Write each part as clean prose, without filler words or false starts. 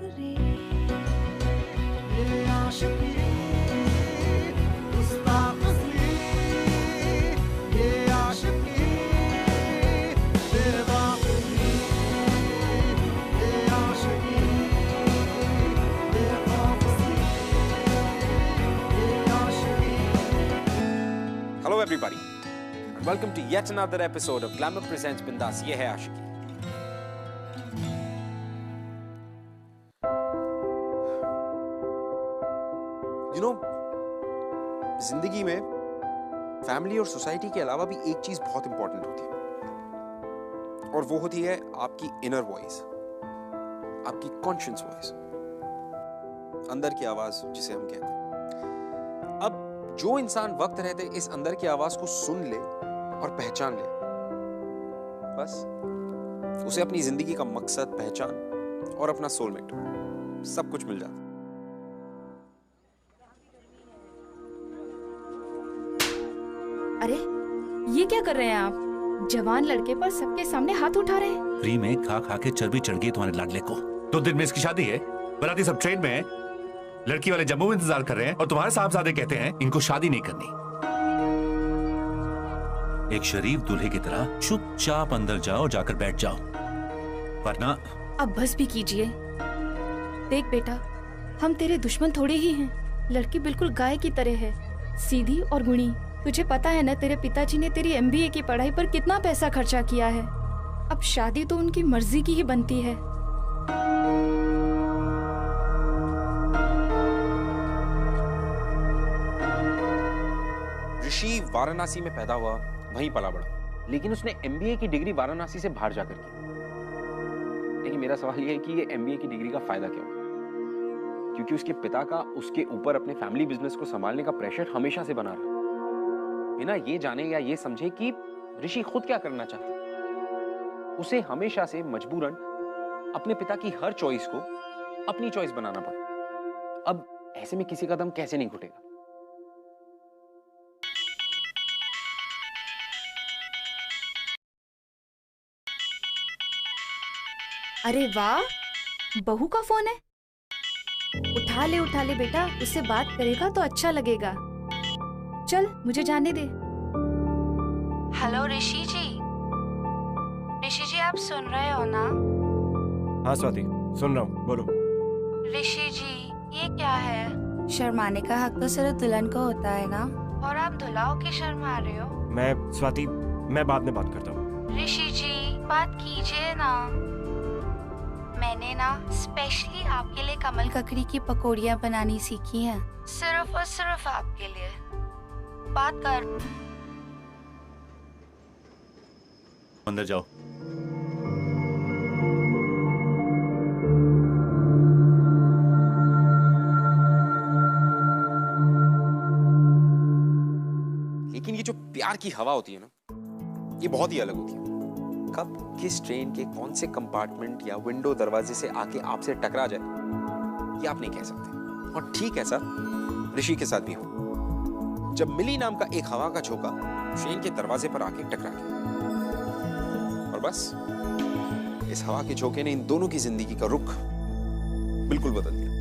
आखिरी ये आशिकी गुस्ताख असली ये आशिकी बेदाखिली ये आशिकी बेखौफ असली ये आशिकी। Hello everybody and welcome to yet another episode of Glamour Presents Bindas Ye Hai Aashiqui। जिंदगी में फैमिली और सोसाइटी के अलावा भी एक चीज बहुत इंपॉर्टेंट होती है और वो होती है आपकी इनर वॉइस, आपकी कॉन्शियस वॉइस, अंदर की आवाज जिसे हम कहते हैं। अब जो इंसान वक्त रहते इस अंदर की आवाज को सुन ले और पहचान ले, बस उसे अपनी जिंदगी का मकसद, पहचान और अपना सोलमेट सब कुछ मिल जाता। अरे ये क्या कर रहे हैं आप? जवान लड़के पर सबके सामने हाथ उठा रहे हैं। फ्री में खा खा के चर्बी चढ़ गई तुम्हारे लाडले को। 2 दिन में इसकी शादी है, बराती सब ट्रेन में है, लड़की वाले जम्मू में इंतजार कर रहे हैं और तुम्हारे साहबजादे कहते हैं इनको शादी नहीं करनी। एक शरीफ दूल्हे की तरह चुपचाप अंदर जाओ और जाकर बैठ जाओ, वरना। अब बस भी कीजिए। देख बेटा, हम तेरे दुश्मन थोड़े ही हैं। लड़की बिल्कुल गाय की तरह है, सीधी और गुणी। तुझे पता है ना, तेरे पिताजी ने तेरी MBA की पढ़ाई पर कितना पैसा खर्चा किया है। अब शादी तो उनकी मर्जी की ही बनती है। ऋषि वाराणसी में पैदा हुआ, वहीं पला बड़ा, लेकिन उसने MBA की डिग्री वाराणसी से बाहर जाकर की। लेकिन मेरा सवाल यह है कि ये MBA की डिग्री का फायदा क्या हुआ? क्योंकि उसके पिता का उसके ऊपर अपने फैमिली बिजनेस को संभालने का प्रेशर हमेशा से बना रहा, बिना ये जाने या ये समझे कि ऋषि खुद क्या करना चाहता। उसे हमेशा से मजबूरन अपने पिता की हर चॉइस को अपनी चॉइस बनाना पड़ा। अब ऐसे में किसी का दम कैसे नहीं घुटेगा? अरे वाह, बहू का फोन है। उठा ले बेटा, उससे बात करेगा तो अच्छा लगेगा। चल मुझे जाने दे। हेलो ऋषि जी। ऋषि जी आप सुन रहे हो ना? हाँ स्वाति, सुन रहा हूँ, बोलो। ऋषि जी ये क्या है? शर्माने का हक तो सिर्फ दुल्हन को होता है ना, और आप दूल्हा होके शर्मा रहे हो। मैं बाद में बात करता हूँ। ऋषि जी बात कीजिए ना। मैंने ना स्पेशली आपके लिए कमल ककड़ी की पकौड़ियाँ बनानी सीखी हैं, सिर्फ और सिर्फ आपके लिए। बात कर। अंदर जाओ। लेकिन ये जो प्यार की हवा होती है ना, ये बहुत ही अलग होती है। कब किस ट्रेन के कौन से कंपार्टमेंट या विंडो दरवाजे से आके आपसे टकरा जाए, ये आप नहीं कह सकते। और ठीक ऐसा ऋषि के साथ भी हो। जब मिली नाम का एक हवा का झोंका ट्रेन के दरवाजे पर आके टकरा गया, और बस इस हवा के झोंके ने इन दोनों की जिंदगी का रुख बिल्कुल बदल दिया।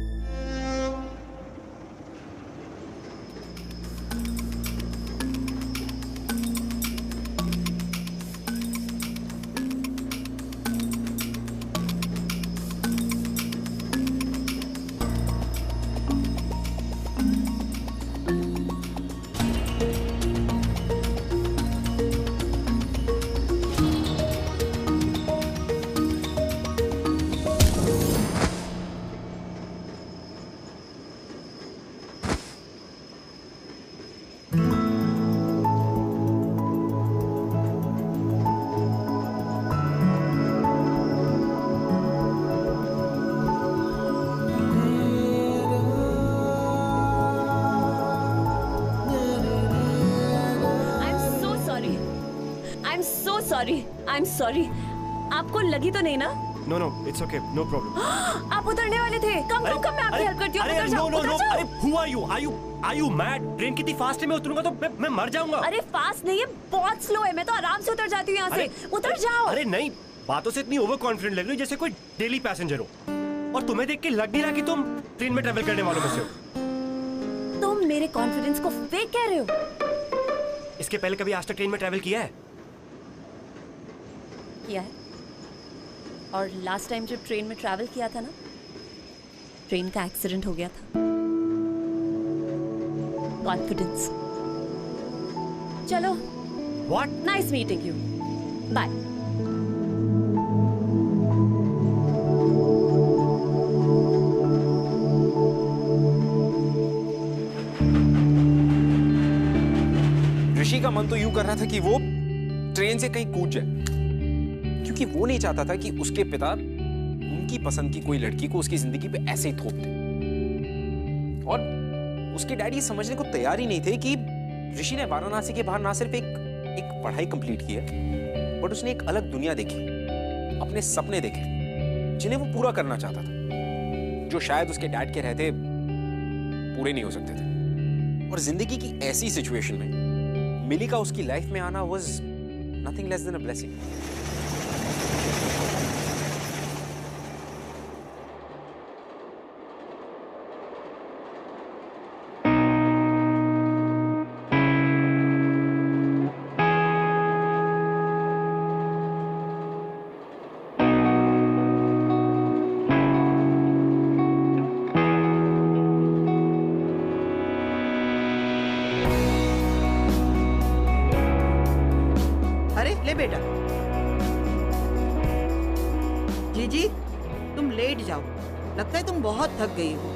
I'm sorry. आपको लगी तो नहीं ना? No, it's okay, no problem. आप उतरने वाले थे। कम मैं आपकी हेल्प करती हूँ। उतर जाओ, उतर जाओ। अरे who are you? Are you mad? Train कितनी फास्ट है, मैं उतरूंगा तो मैं मर जाऊंगा। अरे फास्ट नहीं है, बहुत स्लो है। मैं तो आराम से उतर जाती हूँ यहाँ से। उतर जाओ। अरे नहीं, बातों से इतनी ओवर कॉन्फिडेंट लग रही है जैसे कोई डेली पैसेंजर हो। और तुम्हें देख के लग नहीं रहा कि तुम ट्रेन में ट्रैवल करने वालों में से हो। तुम मेरे कॉन्फिडेंस को फेक कह रहे हो? इसके पहले कभी आज तक ट्रेन में ट्रैवल किया है? किया है। और लास्ट टाइम जब ट्रेन में ट्रैवल किया था ना, ट्रेन का एक्सीडेंट हो गया था। कॉन्फिडेंस। चलो, What? Nice meeting you, bye. Rishi का मन तो यूं कर रहा था कि वो ट्रेन से कहीं कूद जाए, क्योंकि वो नहीं चाहता था कि उसके पिता उनकी पसंद की कोई लड़की को उसकी जिंदगी पे ऐसे ही थोप दे। और उसके डैडी समझने को तैयार ही नहीं थे कि ऋषि ने वाराणसी के बाहर ना सिर्फ एक पढ़ाई कंप्लीट की है, बट उसने एक अलग दुनिया देखी, अपने सपने देखे जिन्हें वो पूरा करना चाहता था, जो शायद उसके डैड के रहते पूरे नहीं हो सकते थे। और जिंदगी की ऐसी सिचुएशन में मिली का उसकी लाइफ में आना was nothing less than a blessing. अरे ले बेटा। जीजी, तुम लेट जाओ, लगता है तुम बहुत थक गई हो।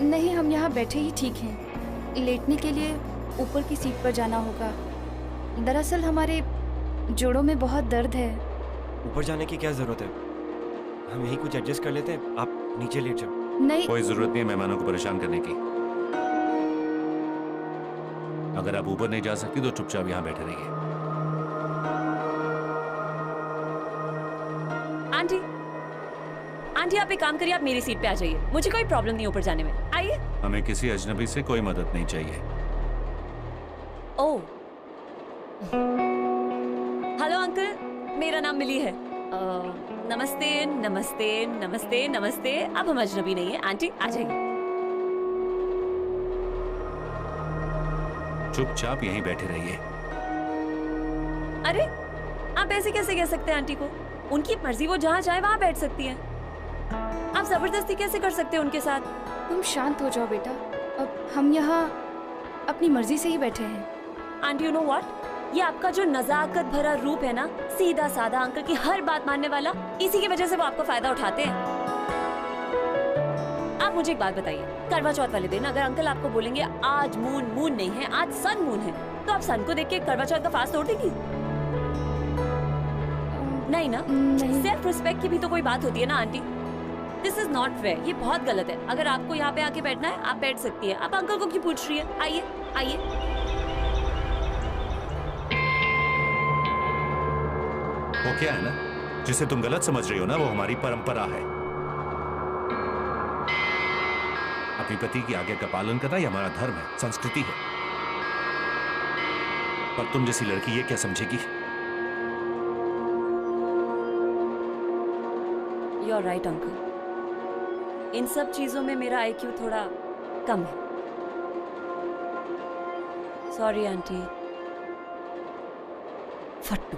नहीं, हम यहाँ बैठे ही ठीक हैं। लेटने के लिए ऊपर की सीट पर जाना होगा। दरअसल हमारे जोड़ों में बहुत दर्द है। ऊपर जाने की क्या जरूरत है? हम यहीं कुछ एडजस्ट कर लेते हैं, आप नीचे लेट जाओ। नहीं, कोई जरूरत नहीं है मेहमानों को परेशान करने की। अगर आप ऊपर नहीं जा सकती तो चुपचाप यहाँ बैठे रहिए। आंटी, आंटी आप एक काम करिए, आप मेरी सीट पे आ जाइए। मुझे कोई प्रॉब्लम नहीं ऊपर जाने में। आइए। हमें किसी अजनबी से कोई मदद नहीं चाहिए। ओह, हेलो अंकल, मेरा नाम मिली है। नमस्ते नमस्ते नमस्ते नमस्ते। अब हम अजनबी नहीं है। आंटी आ जाइए। चुपचाप यहीं बैठे रहिए। अरे आप ऐसे कैसे कह सकते हैं आंटी को? उनकी मर्जी, वो जहाँ चाहे वहाँ बैठ सकती हैं। आप जबरदस्ती कैसे कर सकते हैं उनके साथ? तुम शांत हो जाओ बेटा। अब हम यहाँ अपनी मर्जी से ही बैठे हैं। आंटी यू नो व्हाट, ये आपका जो नजाकत भरा रूप है ना, सीधा साधा अंकल की हर बात मानने वाला, इसी की वजह से वो आपका फायदा उठाते हैं। आप मुझे एक बात बताइए, करवा चौथ वाले दिन अगर अंकल आपको बोलेंगे आज मून नहीं है, आज सन मून है, तो आप सन को देख के करवा चौथ का फास्ट तोड़ देंगी? नहीं ना? नहीं। सेल्फ रिस्पेक्ट की भी तो कोई बात होती है ना aunty. This is not fair, ये बहुत गलत है। अगर आपको यहाँ पे आके बैठना है, आप बैठ सकती है। आप अंकल को क्यों पूछ रही है? आइए आइए। वो क्या है ना, जिसे तुम गलत समझ रही हो ना, वो हमारी परंपरा है। अपने पति की आज्ञा का पालन करना ये हमारा धर्म है, संस्कृति है। पर तुम जैसी लड़की ये क्या समझेगी? यू आर राइट अंकल, इन सब चीजों में मेरा IQ थोड़ा कम है। Sorry aunty. फट्टू।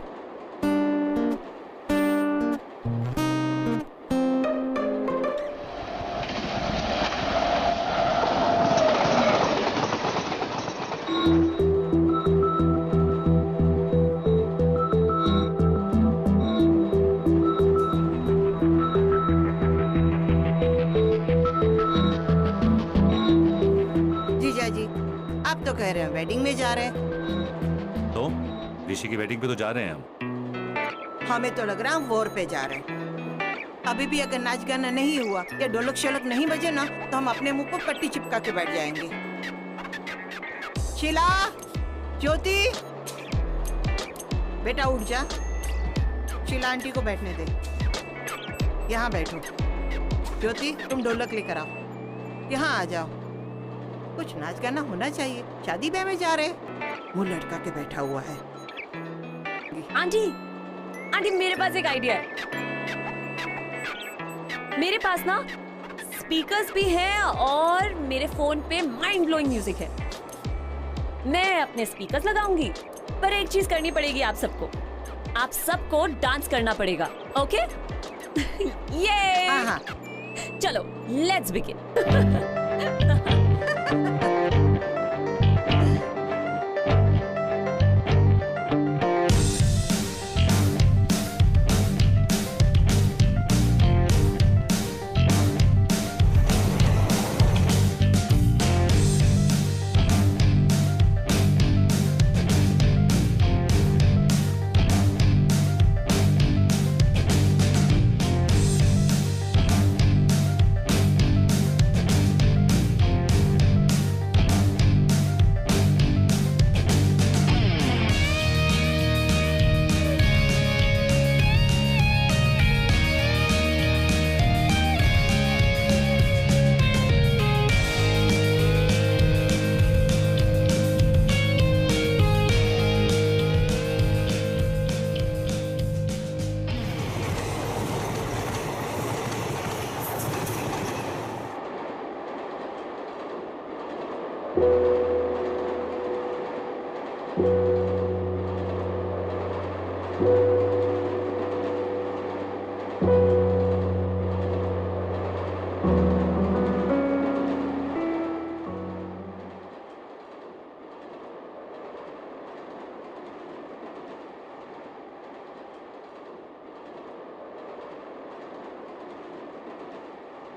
कह रहे हैं वेडिंग में जा रहे हैं। तो ऋषि की वेडिंग पे तो जा रहे हैं हम। हमें तो लग रहा है हम वॉर पे जा रहे हैं। अभी भी अगर नाच गाना नहीं हुआ या ढोलक शोलक नहीं बजे ना, तो हम अपने मुंह पर पट्टी चिपका के बैठ जाएंगे। शीला, ज्योति, बेटा उठ जा। शीला आंटी को बैठने दे, यहाँ बैठो। ज्योति तुम ढोलक लेकर आओ, यहाँ आ जाओ। कुछ नाच गाना होना चाहिए, शादी ब्याह में जा रहे। वो लड़का के बैठा हुआ है। आंटी, आंटी मेरे पास एक आइडिया है। मेरे पास ना स्पीकर्स भी हैं और मेरे फोन पे माइंड ब्लोइंग म्यूजिक है। मैं अपने स्पीकर्स लगाऊंगी, पर एक चीज करनी पड़ेगी आप सबको डांस करना पड़ेगा, ओके? ये हाँ हाँ चलो let's begin.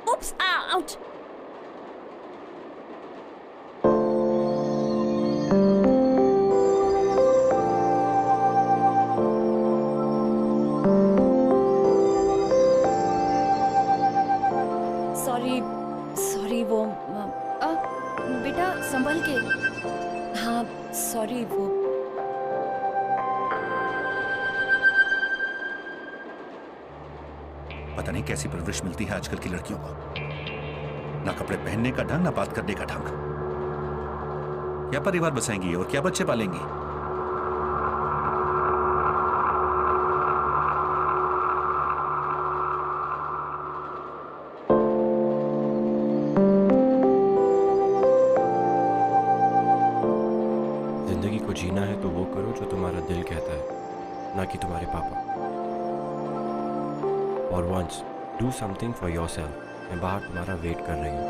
Oops, ouch. Sorry वो बेटा संभल के। हाँ सॉरी वो पता नहीं कैसी परवरिश मिलती है आजकल की लड़कियों को, ना कपड़े पहनने का ढंग, ना बात करने का ढंग। क्या परिवार बसाएंगी और क्या बच्चे पालेंगी? जिंदगी को जीना है तो वो करो जो तुम्हारा दिल कहता है, ना कि तुम्हारे पापा। और once do something for yourself. मैं बाहर तुम्हारा वेट कर रही हूँ।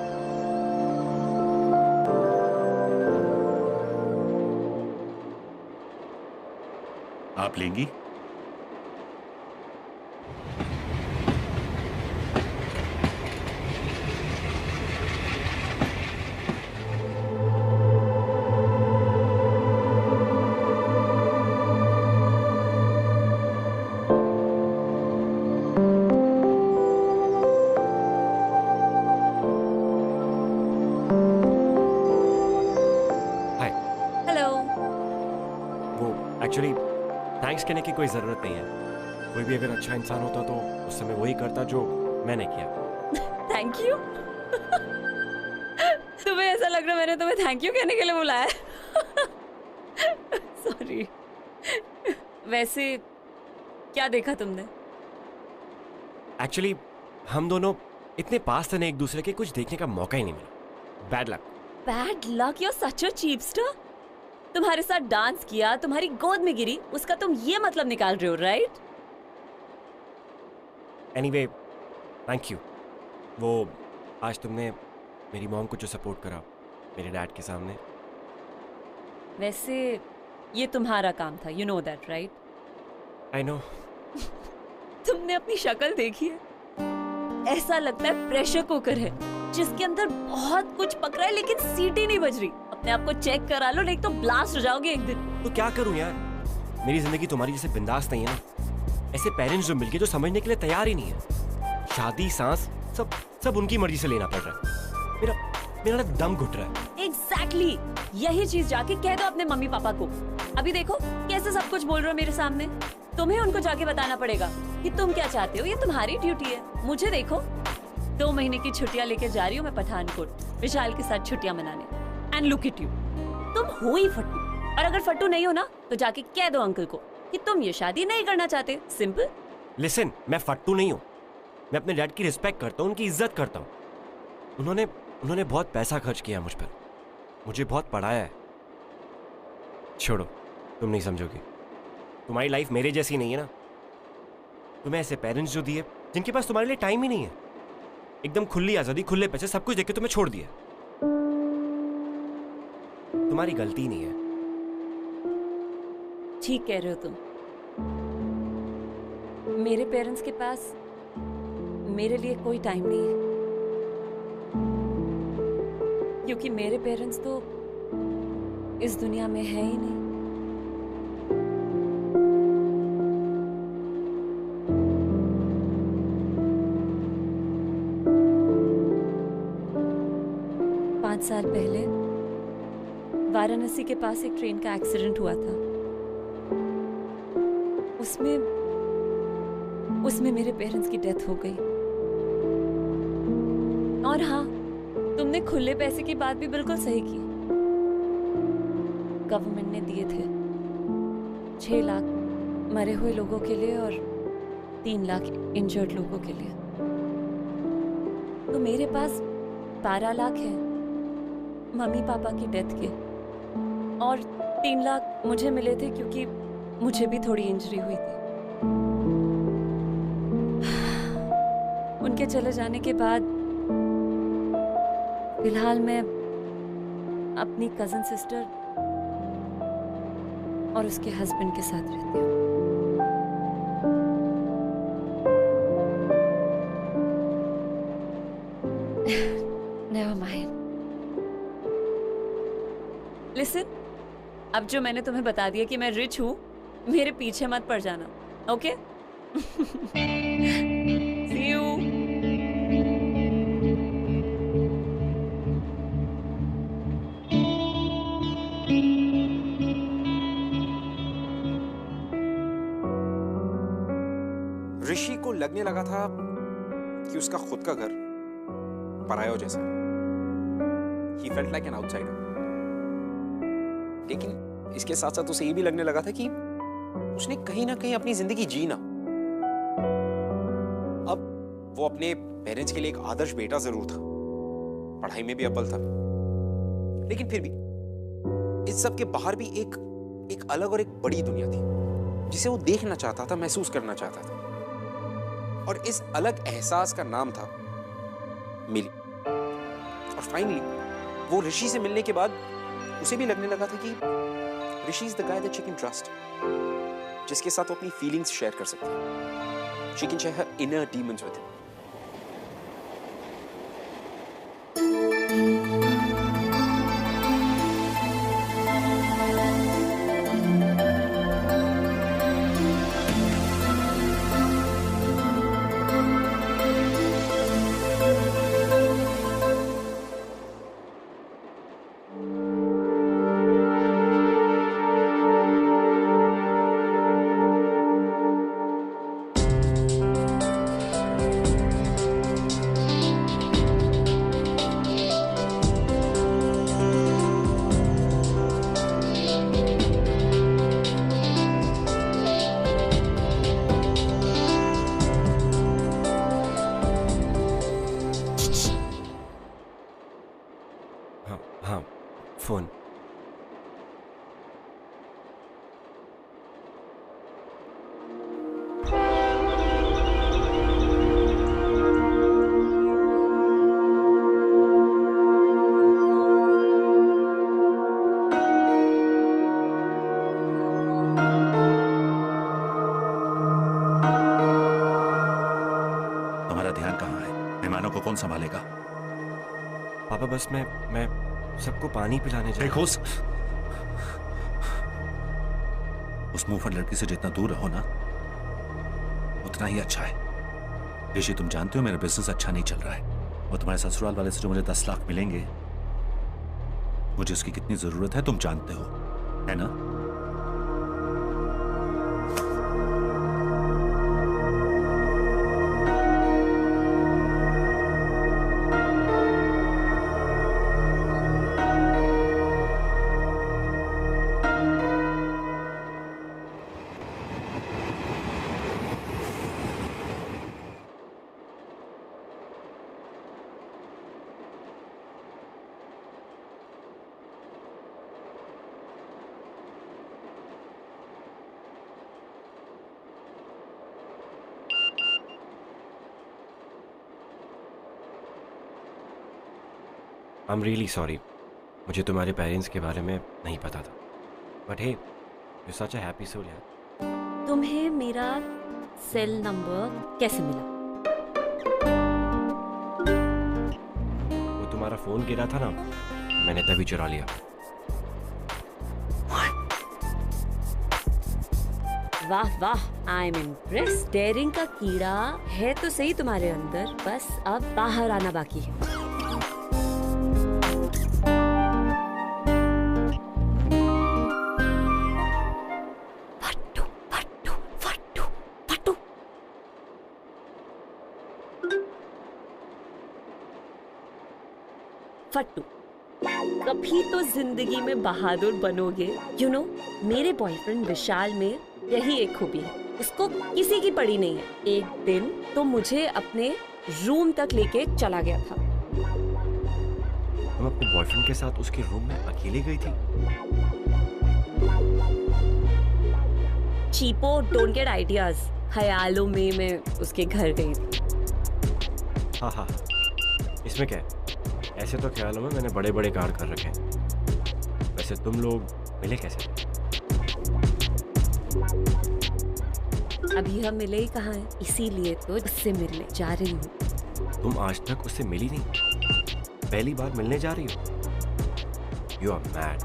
आप लेंगी? एक्चुअली थैंक्स कहने की कोई ज़रूरत नहीं है। कोई भी अगर अच्छा इंसान होता तो उस समय वही करता जो मैंने किया। Thank you. तुम्हें ऐसा लग रहा है मैंने तुम्हें थैंक यू कहने के लिए बुलाया? सॉरी। वैसे क्या देखा तुमने? एक्चुअली हम दोनों इतने पास थे ना एक दूसरे के, कुछ देखने का मौका ही नहीं मिला। Bad luck. Bad luck? You are such a cheapster. तुम्हारे साथ डांस किया, तुम्हारी गोद में गिरी, उसका तुम ये मतलब निकाल रहे हो, राइट? Anyway thank you. वो आज तुमने मेरी मॉम को जो सपोर्ट करा मेरे डैड के सामने। वैसे ये तुम्हारा काम था, you know that, right? I know. तुमने अपनी शक्ल देखी है? ऐसा लगता है प्रेशर कुकर है जिसके अंदर बहुत कुछ पक रहा है लेकिन सीटी नहीं बज रही। अपने आप को चेक करा लो, नहीं तो ब्लास्ट हो जाओगे एक दिन। तो क्या करूं यार, मेरी जिंदगी तुम्हारी जैसे बिंदास नहीं है ना। ऐसे पेरेंट्स जो मिलके जो समझने के लिए तैयार ही नहीं है। शादी सांस सब उनकी मर्जी से लेना पड़ रहा है। मेरा दम घुट रहा है। एग्जैक्टली यही चीज जाके कह दो अपने मम्मी पापा को। अभी देखो कैसे सब कुछ बोल रहे हो मेरे सामने। तुम्हें उनको जाके बताना पड़ेगा कि तुम क्या चाहते हो, ये तुम्हारी ड्यूटी है। मुझे देखो 2 महीने की छुट्टियां लेके जा रही हूँ मैं पठानकोट, विशाल के साथ छुट्टियां मनाने। एंड लुक एट यू, तुम हो ही फट्टू। और अगर फट्टू नहीं हो ना तो जाके कह दो अंकल को कि तुम ये शादी नहीं करना चाहते। सिंपल। लिसन, मैं फट्टू नहीं हूँ, मैं अपने डैड की रिस्पेक्ट करता हूँ, उनकी इज्जत करता हूँ। उन्होंने बहुत पैसा खर्च किया मुझ पर, मुझे बहुत पढ़ाया है। छोड़ो, तुम नहीं समझोगी। तुम्हारी लाइफ मेरे जैसी नहीं है ना। तुम्हें ऐसे पेरेंट्स जो दिए जिनके पास तुम्हारे लिए टाइम ही नहीं है, एकदम खुली आजादी, खुले पैसे, सब कुछ देके तुम्हें छोड़ दिया। तुम्हारी गलती नहीं है। ठीक कह रहे हो तुम। मेरे पेरेंट्स के पास मेरे लिए कोई टाइम नहीं है, क्योंकि मेरे पेरेंट्स तो इस दुनिया में है ही नहीं। साल पहले वाराणसी के पास एक ट्रेन का एक्सीडेंट हुआ था। उसमें मेरे पेरेंट्स की डेथ हो गई। और हाँ, तुमने खुले पैसे की बात भी बिल्कुल सही की। गवर्नमेंट ने दिए थे 6 लाख मरे हुए लोगों के लिए और 3 लाख इंजर्ड लोगों के लिए। तो मेरे पास 12 लाख है मम्मी पापा की डेथ के, और 3 लाख मुझे मिले थे क्योंकि मुझे भी थोड़ी इंजरी हुई थी। उनके चले जाने के बाद फिलहाल मैं अपनी कजन सिस्टर और उसके हस्बैंड के साथ रहती हूँ। Never mind. Listen, अब जो मैंने तुम्हें बता दिया कि मैं रिच हूँ, मेरे पीछे मत पड़ जाना, ओके? See you. ऋषि को लगने लगा था कि उसका खुद का घर पराया जैसा है। He felt like an outsider. लेकिन इसके साथ साथ उसे ये भी लगने लगा था कि उसने कहीं ना कहीं अपनी जिंदगी जी ना। अब वो अपने पेरेंट्स के लिए एक आदर्श बेटा जरूर था, पढ़ाई में भी अव्वल था, लेकिन फिर भी इस सब के बाहर भी एक अलग और एक बड़ी दुनिया थी जिसे वो देखना चाहता था, महसूस करना चाहता था। और इस अलग एहसास का नाम था मिली। और फाइनली वो ऋषि से मिलने के बाद उसे भी लगने लगा था कि Rishi is the guy that she can trust, जिसके साथ वो अपनी फीलिंग्स शेयर कर सकती है। She can share her inner demons with him. Phone. तुम्हारा ध्यान कहाँ है? मेहमानों को कौन संभालेगा? पापा बस मैं सबको पानी पिलाने जा देखो उस मुंहफट लड़की से जितना दूर रहो ना उतना ही अच्छा है। ऋषि, तुम जानते हो मेरा बिजनेस अच्छा नहीं चल रहा है और तुम्हारे ससुराल वाले से जो मुझे 10 लाख मिलेंगे, मुझे उसकी कितनी जरूरत है तुम जानते हो, है ना? आई एम रियली सॉरी, मुझे तुम्हारे पेरेंट्स के बारे में नहीं पता था। But hey, you such a happy soul यार। तुम्हें मेरा सेल नंबर कैसे मिला? वो तुम्हारा फोन गिरा था ना, मैंने तभी चुरा लिया। वाह वाह, आई एम इम्प्रेस। डेयरिंग का कीड़ा है तो सही तुम्हारे अंदर, बस अब बाहर आना बाकी है। फट्टू फट्टू फट्टू फट्टू। फट्टू, कभी तो जिंदगी में बहादुर बनोगे। यू नो, मेरे बॉयफ्रेंड विशाल में यही एक खूबी है, उसको किसी की पड़ी नहीं है। एक दिन तो मुझे अपने रूम तक लेके चला गया था। तुम अपने बॉयफ्रेंड के साथ उसके रूम में अकेले गई थी? चीपो, डोंट गेट आइडियाज। ख्यालों में मैं उसके घर गई थी। हाँ हाँ, इसमें क्या है? ऐसे तो ख्यालों में मैंने बड़े बड़े कार्ड कर रखे हैं। वैसे तुम लोग मिले कैसे? अभी हम मिले ही कहाँ हैं, इसीलिए तो उससे मिलने जा रही हूँ। तुम आज तक उससे मिली नहीं, पहली बार मिलने जा रही हो? You are mad.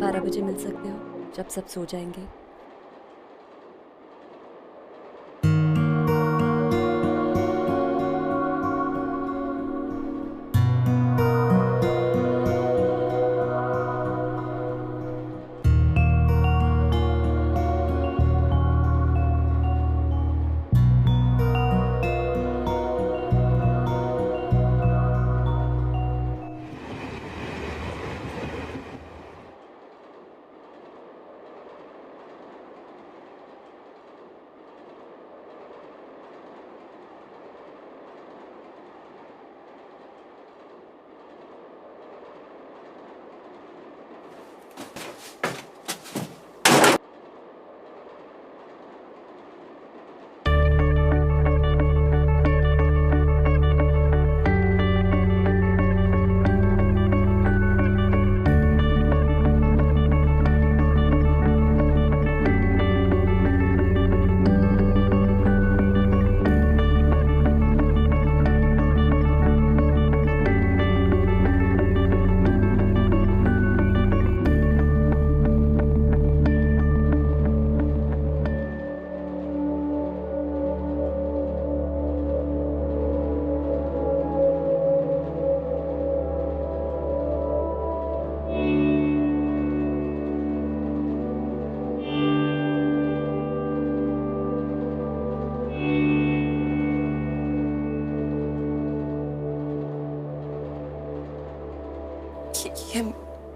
12 बजे मिल सकते हो, जब सब सो जाएंगे।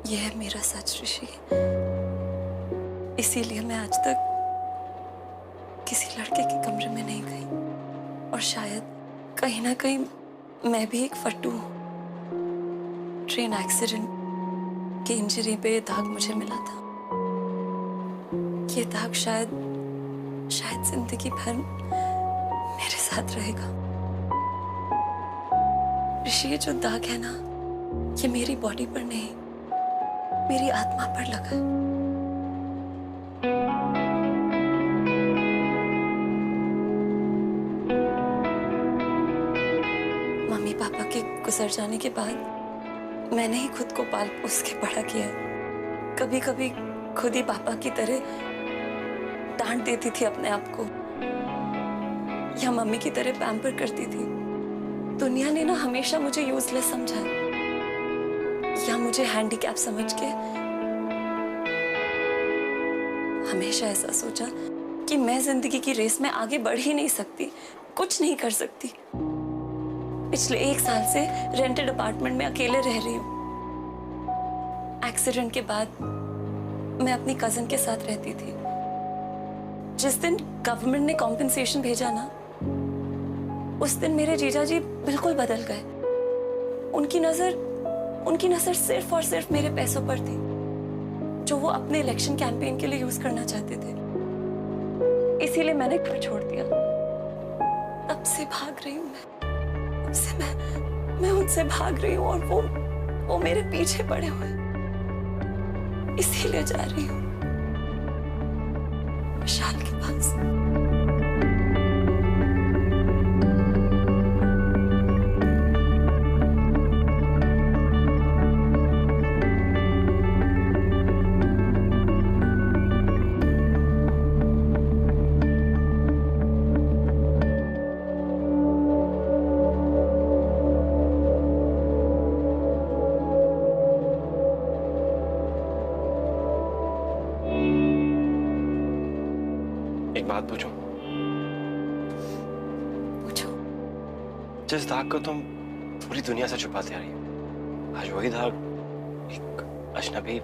ये है मेरा सच ऋषि। इसीलिए मैं आज तक किसी लड़के के कमरे में नहीं गई, और शायद कहीं ना कहीं मैं भी एक फट्टू हूँ। ट्रेन एक्सीडेंट की इंजरी पे दाग मुझे मिला था। ये दाग शायद जिंदगी भर मेरे साथ रहेगा। ऋषि, ये जो दाग है ना, ये मेरी बॉडी पर नहीं, मेरी आत्मा पर लगा है। मम्मी पापा के गुजर जाने के बाद मैंने ही खुद को पाल पोस के बड़ा किया है। कभी कभी खुद ही पापा की तरह डांट देती थी अपने आप को, या मम्मी की तरह पैम्पर करती थी। दुनिया ने ना हमेशा मुझे यूजलेस समझा है, या मुझे हैंडीकैप समझ के हमेशा ऐसा सोचा कि मैं जिंदगी की रेस में आगे बढ़ ही नहीं सकती, कुछ नहीं कर सकती। पिछले 1 साल से रेंटेड अपार्टमेंट में अकेले रह रही हूँ। एक्सीडेंट के बाद मैं अपनी कजिन के साथ रहती थी। जिस दिन गवर्नमेंट ने कॉम्पेंसेशन भेजा ना, उस दिन मेरे जीजा जी बिल्कुल बदल गए। उनकी नजर सिर्फ और सिर्फ मेरे पैसों पर थी, जो वो अपने इलेक्शन कैंपेन के लिए यूज करना चाहते थे। इसीलिए मैंने घर छोड़ दिया। तब से भाग रही हूँ मैं, उससे मैं उनसे भाग रही हूँ और वो मेरे पीछे पड़े हुए हैं। इसीलिए जा रही हूँ विशाल के पास। एक बात पूछूं? पूछो। जिस दाग को तुम पूरी दुनिया से छुपाते आ रही हो, आज वही दाग एक अजनबी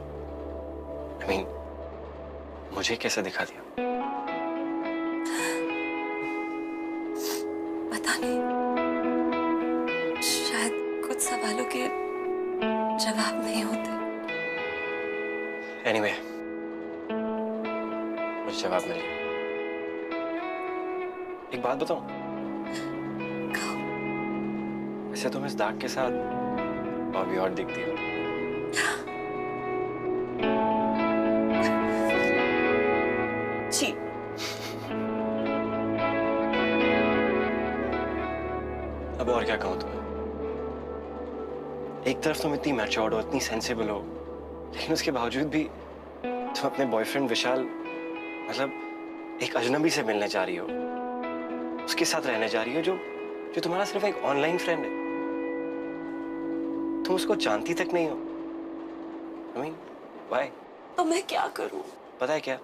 मुझे कैसे दिखा दिया? पता नहीं, शायद कुछ सवालों के जवाब नहीं होते। एनीवे, मुझे जवाब मिल गया। एक बात बताऊं? कहो। वैसे तुम इस दाग के साथ और भी और दिखती हो। जी। अब और क्या कहूं तुम्हें? एक तरफ तुम इतनी मैच्योर्ड हो, इतनी सेंसिबल हो, लेकिन उसके बावजूद भी तुम अपने बॉयफ्रेंड विशाल एक अजनबी से मिलने जा रही हो, उसके साथ रहने जा रही हो जो तुम्हारा सिर्फ एक ऑनलाइन फ्रेंड है। तुम उसको जानती तक नहीं हो। व्हाई? तो मैं क्या करूं? पता है क्या?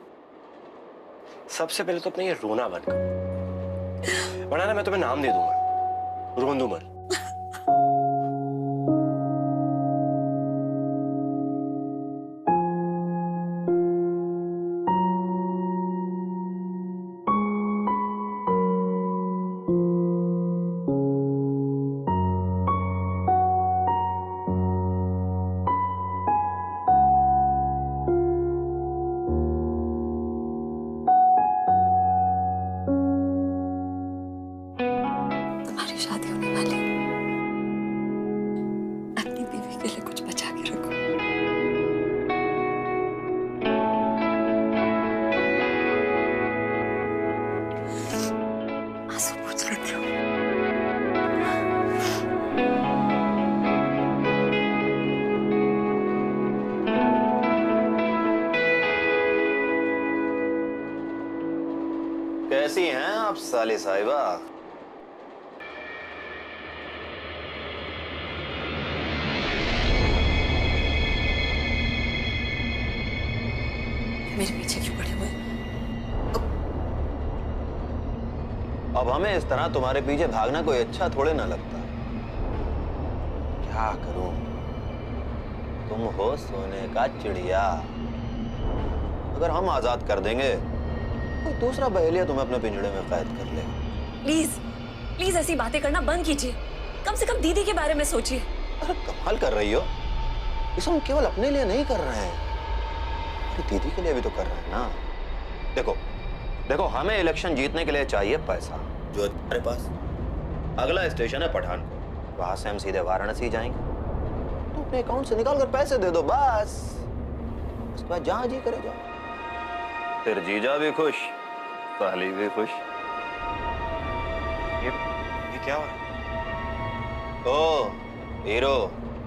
सबसे पहले तो अपना ये रोना बंद करो, वरना ना मैं तुम्हें नाम दे दूंगा, रोंदूमल। शादी होने वाली, अपनी बीवी के लिए कुछ बचा के रखो। आंसू पोंछ लेती हूँ। कैसी हैं आप साली साहिबा? मेरे पीछे क्यों पड़े हुए? अब हमें इस तरह तुम्हारे पीछे भागना कोई अच्छा थोड़े ना लगता। क्या करूं? तुम हो सोने का चिड़िया। अगर हम आजाद कर देंगे, कोई दूसरा बहेलिया तुम्हें अपने पिंजड़े में कैद कर ले। प्लीज प्लीज ऐसी बातें करना बंद कीजिए। कम से कम दीदी के बारे में सोचिए। अरे कमाल कर रही हो। इसे हम केवल अपने लिए नहीं कर रहे हैं, दीदी के लिए भी तो कर रहे हैं ना। देखो देखो, हमें इलेक्शन जीतने के लिए चाहिए पैसा, जो है तुम्हारे पास। अगला स्टेशन है पठानकोट, वहां से हम सीधे वाराणसी जाएंगे। तो अपने अकाउंट से निकाल कर पैसे दे दो बस। उसके बाद जहां जी करे जाओ। फिर जीजा भी खुश, साली भी खुश। ये क्या हुआ? ओ हीरो,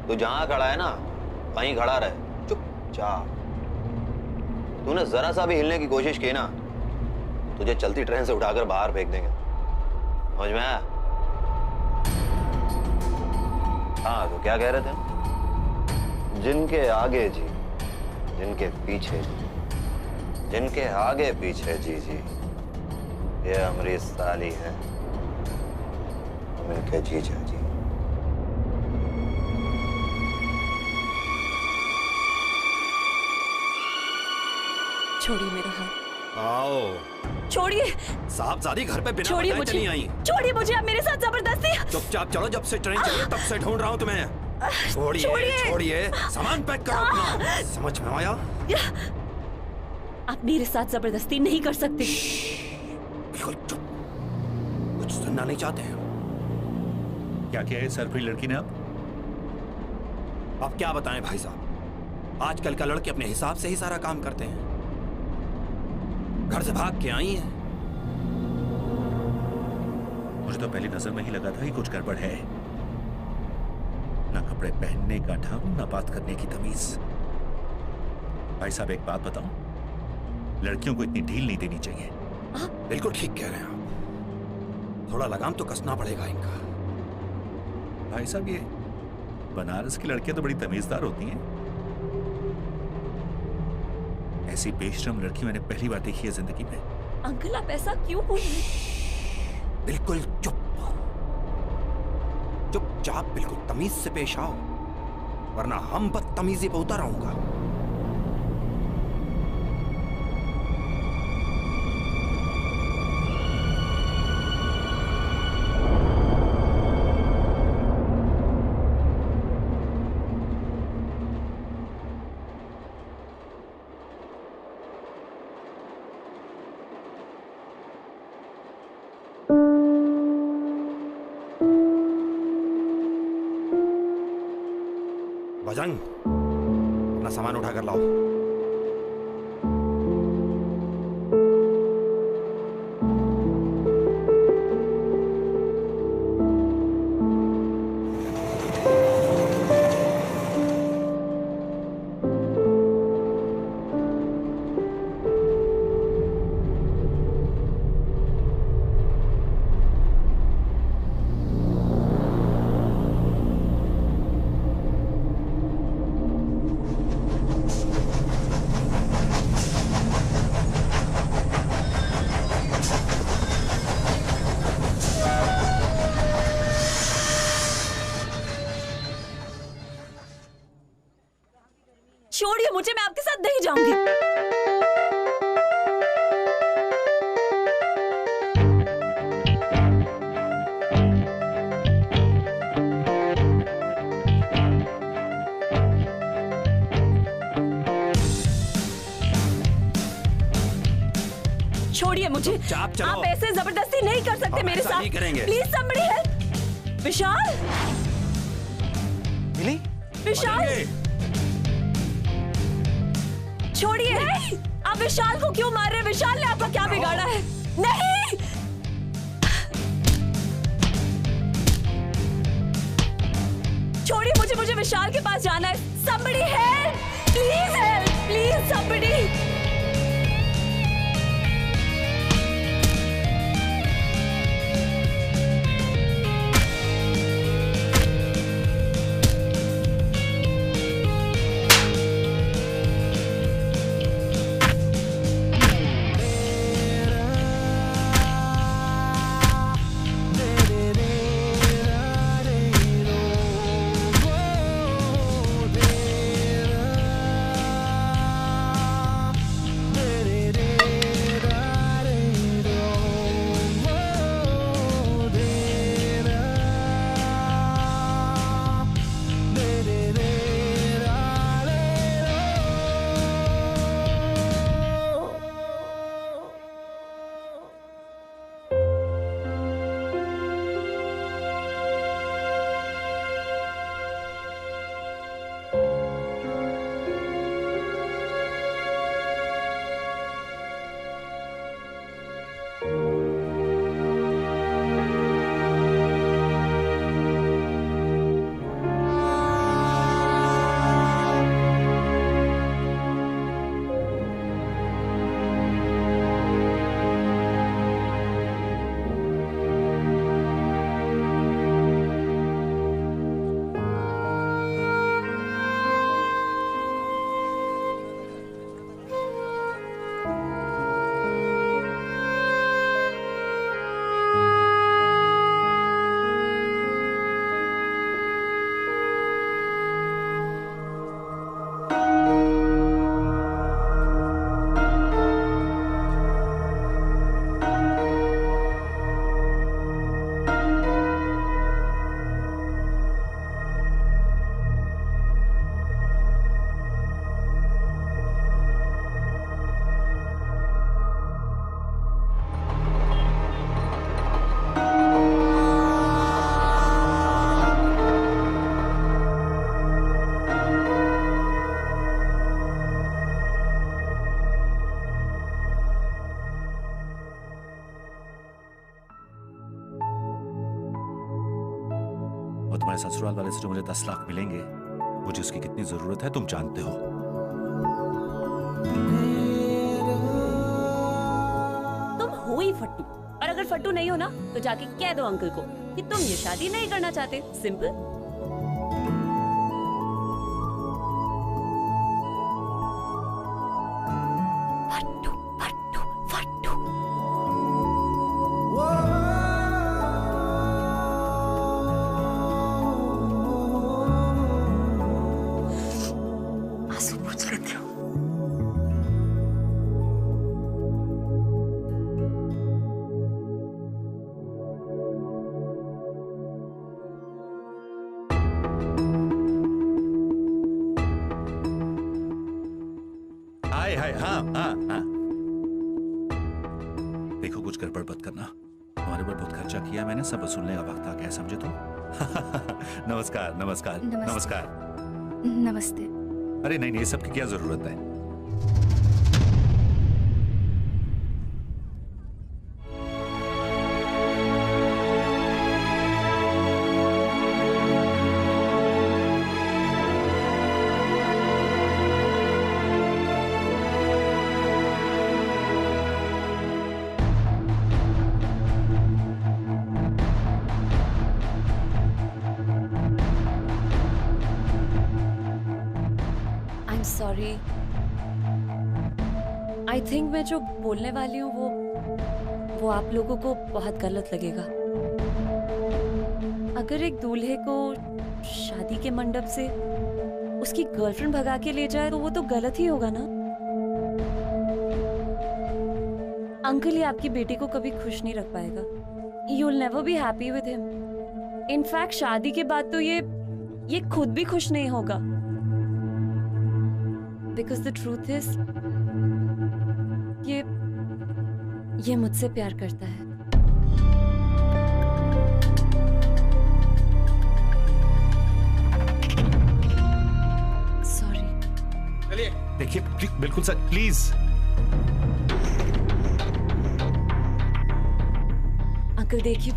तू जहां खड़ा है ना, वहीं खड़ा रहे चुपचाप। तूने जरा सा भी हिलने की कोशिश की ना, तुझे चलती ट्रेन से उठाकर बाहर फेंक देंगे। समझ में आया? हाँ, तो क्या कह रहे थे? जिनके आगे जी, जिनके पीछे जी, जिनके आगे पीछे जी जी, ये हमारी साली है, हम इनके जीजा जी। छोड़िए मेरा हाथ। आओ। छोड़िए। साहबजादी घर पे बिना छोड़िए बताए मुझे। चली आई। छोड़िए मुझे, आप मेरे साथ जबरदस्ती। चुपचाप चलो, जब से ट्रेन चली है तब से ढूंढ रहा हूँ तुम्हें। छोड़िए छोड़िए, सामान पैक करो अपना। समझ में आया? आप मेरे साथ जबरदस्ती नहीं कर सकते। बिल्कुल चुप, कुछ सुनना सुनना नहीं चाहते हैं। क्या किया है सरप्री लड़की ने? अब क्या बताएं भाई साहब, आजकल का लड़के अपने हिसाब से ही सारा काम करते हैं। घर से भाग के आई हैं। मुझे तो पहली नजर में ही लगा था कि कुछ गड़बड़ है। ना कपड़े पहनने का ढंग, ना बात करने की तमीज। भाई साहब एक बात बताऊं, लड़कियों को इतनी ढील नहीं देनी चाहिए। बिल्कुल ठीक कह रहे हैं आप, थोड़ा लगाम तो कसना पड़ेगा इनका। भाई साहब ये बनारस की लड़कियां तो बड़ी तमीजदार होती हैं। ऐसी बेशरम लड़की मैंने पहली बार देखी है जिंदगी में। अंकल आप ऐसा क्यों बोल रहे हैं? बिल्कुल चुप, चुपचाप बिल्कुल तमीज से पेश आओ, वरना हम बदतमीजी पे उतर आऊंगा। बजरंग, अपना सामान उठा कर लाओ। छोड़िए मुझे, मैं आपके साथ नहीं जाऊंगी। छोड़िए मुझे, चुपचाप चलो। आप ऐसे जबरदस्ती नहीं कर सकते मेरे ऐसा साथ। नहीं करेंगे। Please somebody help। विशाल, मिली? विशाल, छोड़िए। आप विशाल को क्यों मार रहे हैं? विशाल ने आपका क्या बिगाड़ा है? नहीं, छोड़िए मुझे, मुझे विशाल के पास जाना है। somebody help, please somebody। तुम्हारे ससुराल वाले से जो मुझे 10 लाख मिलेंगे, मुझे उसकी कितनी जरूरत है तुम जानते हो। तुम हो ही फट्टू, और अगर फट्टू नहीं हो ना तो जाके कह दो अंकल को कि तुम ये शादी नहीं करना चाहते। सिंपल। देखो कुछ गड़बड़ मत करना, तुम्हारे ऊपर बहुत खर्चा किया मैंने, सब वसूलने का वक्त आ गया, समझे तुम? नमस्कार नमस्कार नमस्कार। नमस्ते। अरे नहीं नहीं, ये सब की क्या जरूरत है? सॉरी, आई थिंक मैं जो बोलने वाली हूँ वो आप लोगों को बहुत गलत लगेगा। अगर एक दूल्हे को शादी के मंडप से उसकी गर्लफ्रेंड भगा के ले जाए तो वो तो गलत ही होगा ना। अंकल ये आपकी बेटी को कभी खुश नहीं रख पाएगा। You will never be happy with him. In fact शादी के बाद तो ये खुद भी खुश नहीं होगा। Because the truth is, ये मुझसे प्यार करता है। Sorry। चलिए देखिए, बिल्कुल सर, प्लीज। अंकल देखिए,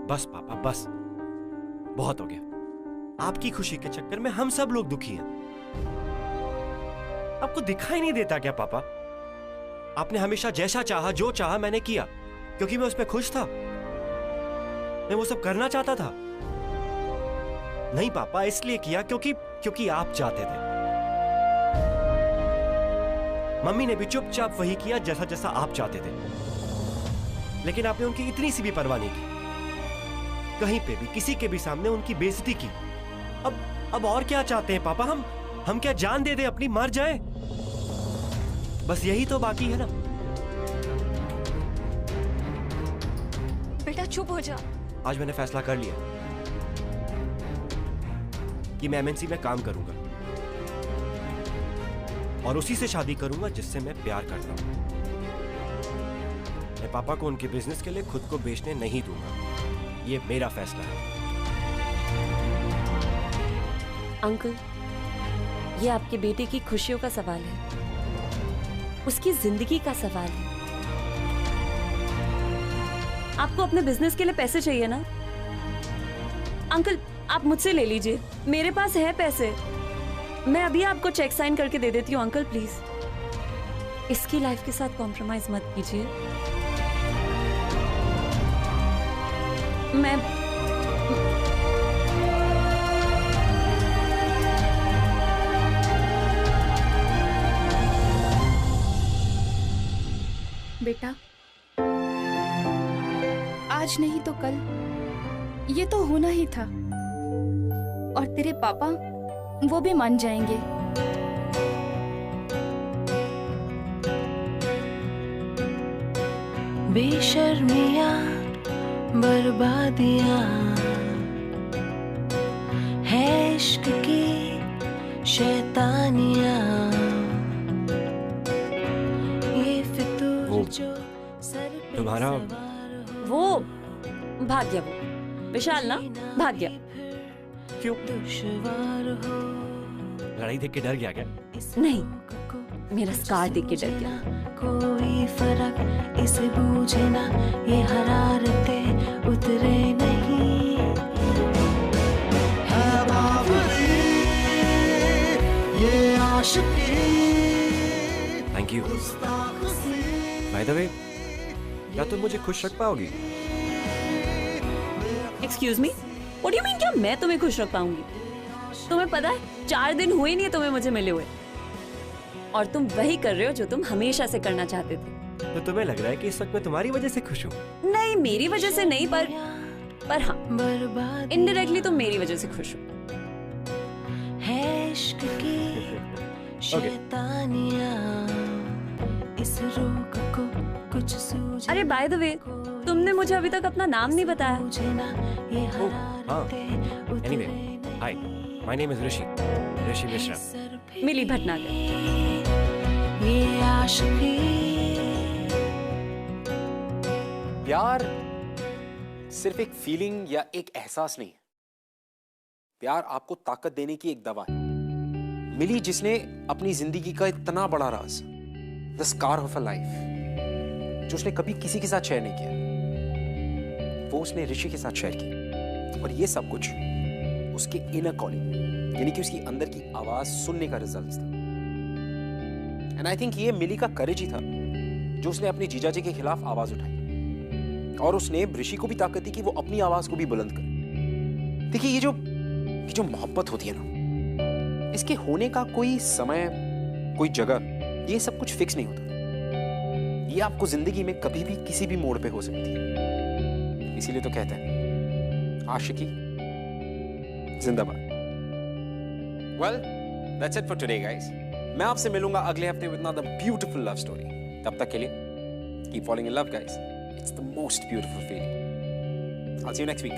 बस पापा बस, बहुत हो गया। आपकी खुशी के चक्कर में हम सब लोग दुखी हैं। आपको दिखाई नहीं देता क्या पापा? आपने हमेशा जैसा चाहा, जो चाहा मैंने किया, क्योंकि मैं उसमें खुश था। मैं वो सब करना चाहता था। नहीं पापा, इसलिए किया क्योंकि आप चाहते थे। मम्मी ने भी चुपचाप वही किया जैसा जैसा आप चाहते थे, लेकिन आपने उनकी इतनी सी भी परवाह नहीं की। कहीं पे भी किसी के भी सामने उनकी बेइज्जती की। अब और क्या चाहते हैं पापा? हम क्या जान दे दें अपनी, मर जाएं? बस यही तो बाकी है ना। बेटा चुप हो जा। आज मैंने फैसला कर लिया कि मैं एमएनसी में काम करूंगा और उसी से शादी करूंगा जिससे मैं प्यार करता हूं। मैं पापा को उनके बिजनेस के लिए खुद को बेचने नहीं दूंगा। ये मेरा फैसला है। अंकल, ये आपके बेटे की खुशियों का सवाल है, उसकी जिंदगी का सवाल है। आपको अपने बिजनेस के लिए पैसे चाहिए ना? अंकल आप मुझसे ले लीजिए, मेरे पास है पैसे। मैं अभी आपको चेक साइन करके दे देती हूँ। अंकल प्लीज इसकी लाइफ के साथ कॉम्प्रोमाइज मत कीजिए। मैं बेटा आज नहीं तो कल ये तो होना ही था, और तेरे पापा वो भी मान जाएंगे। बेशर्मियाँ बर्बादियाँ है इश्क की शैतानियाँ, ये फितूर जो सर पे तुम्हारा सवार हो। वो भाग गया। वो विशाल ना भाग गया। क्यों? दुश्वार हो लड़ाई देख के डर गया क्या? नहीं, मेरा स्कार देख के डर गया। कोई फर्क इसे बूझे ना, ये हरारतें उतरे नहीं। है बावरी ये आशिकी। Thank you. By the way, क्या तुम मुझे खुश रख पाओगी? Excuse me, what do you mean? क्या मैं तुम्हें खुश रख पाऊंगी? तुम्हें पता है 4 दिन हुए नहीं है तुम्हें मुझे मिले हुए, और तुम वही कर रहे हो जो तुम हमेशा से करना चाहते थे। तो तुम्हें लग रहा है कि इस वक्त मैं तुम्हारी वजह से खुश हूँ? नहीं, मेरी वजह से नहीं, पर हाँ, इनडायरेक्टली तुम मेरी वजह से खुश हो। है इश्क की शैतानियाँ, इस रोग को कुछ सूझे। अरे बाय द वे, तुमने मुझे अभी तक अपना नाम नहीं बताया। Anyway, hi, my name is Rishi Mishra. Mili Bhatnagar. ये आशिकी। प्यार सिर्फ एक फीलिंग या एक एहसास नहीं है। प्यार आपको ताकत देने की एक दवा है। मिली जिसने अपनी जिंदगी का इतना बड़ा राज, the scar of a life, जो उसने कभी किसी के साथ शेयर नहीं किया, वो उसने ऋषि के साथ शेयर किया। और ये सब कुछ उसके इनर कॉलिंग, यानी कि उसकी अंदर की आवाज सुनने का रिजल्ट था। एंड आई थिंक ये मिली का करेज ही था जो उसने अपने जीजाजी के खिलाफ आवाज उठाई, और उसने ऋषि को भी ताकत दी कि वो अपनी आवाज को भी बुलंद करे। देखिए, ये जो मोहब्बत होती है ना, इसके होने का कोई समय, कोई जगह, ये सब कुछ फिक्स नहीं होता। ये आपको जिंदगी में कभी भी किसी भी मोड़ पे हो सकती है। इसीलिए तो कहते हैं आशिकी जिंदाबाद। Well, that's it for today guys. मैं आपसे मिलूंगा अगले हफ्ते with another beautiful love story. तब तक के लिए keep falling in love guys. It's the most beautiful feeling. I'll see you next week.